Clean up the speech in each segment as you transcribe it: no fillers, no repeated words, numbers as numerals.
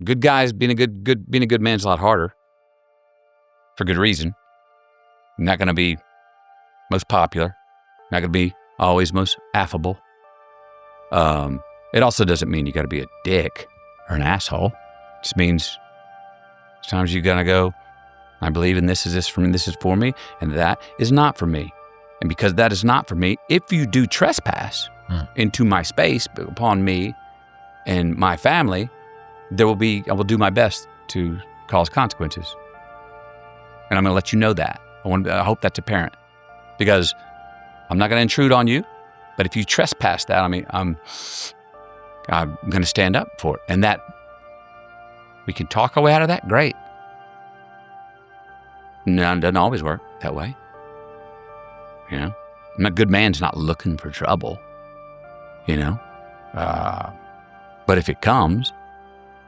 Good guys being a good man's a lot harder for good reason. Not going to be most popular. Not going to be always most affable. It also doesn't mean you got to be a dick or an asshole. It just means sometimes you got to go, I believe in this is for me, and that is not for me. And because that is not for me, if you do trespass into my space upon me and my family, I will do my best to cause consequences. And I'm going to let you know that. I hope that's apparent, because I'm not going to intrude on you, but if you trespass that, I'm going to stand up for it. And that we can talk our way out of that. Great. No, it doesn't always work that way. You know, a good man's not looking for trouble, you know, but if it comes,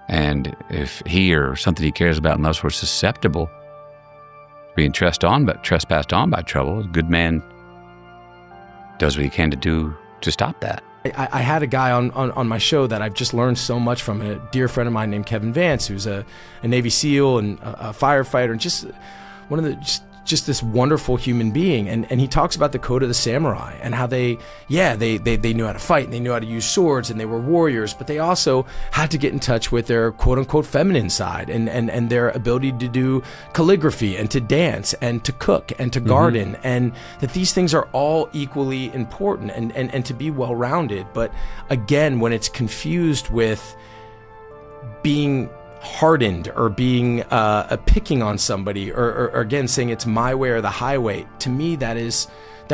and if he or something he cares about and those who are susceptible to being trespassed on by trouble, a good man does what he can to do to stop that. I had a guy on my show that I've just learned so much from, a dear friend of mine named Kevin Vance, who's a Navy SEAL and a firefighter, and just one of the just this wonderful human being. And he talks about the code of the samurai and how they knew how to fight and they knew how to use swords and they were warriors, but they also had to get in touch with their quote unquote feminine side and their ability to do calligraphy and to dance and to cook and to garden, and that these things are all equally important and to be well-rounded. But again, when it's confused with being hardened or being picking on somebody or again saying it's my way or the highway, to me that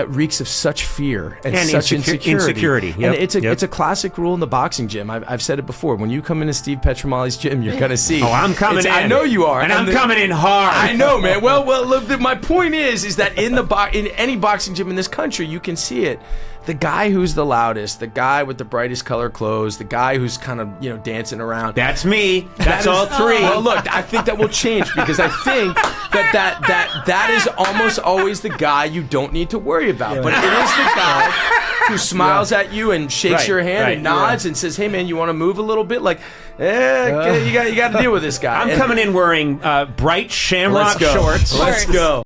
reeks of such fear and such insecurity. Yep. And it's a classic rule in the boxing gym. I've said it before. When you come into Steve Petromali's gym, you're gonna see. Oh, I'm coming in. I know you are, and I'm coming in hard. I know, man. Well. Look, my point is that in any boxing gym in this country, you can see it. The guy who's the loudest, the guy with the brightest color clothes, the guy who's kind of dancing around. That's me. That's all three. Well, look, I think that will change, because I think that is almost always the guy you don't need to worry about. Yeah. But it is the guy who smiles at you and shakes your hand and nods and says, "Hey, man, you want to move a little bit?" Like, you got to deal with this guy. I'm coming in wearing bright shamrock shorts. Let's go.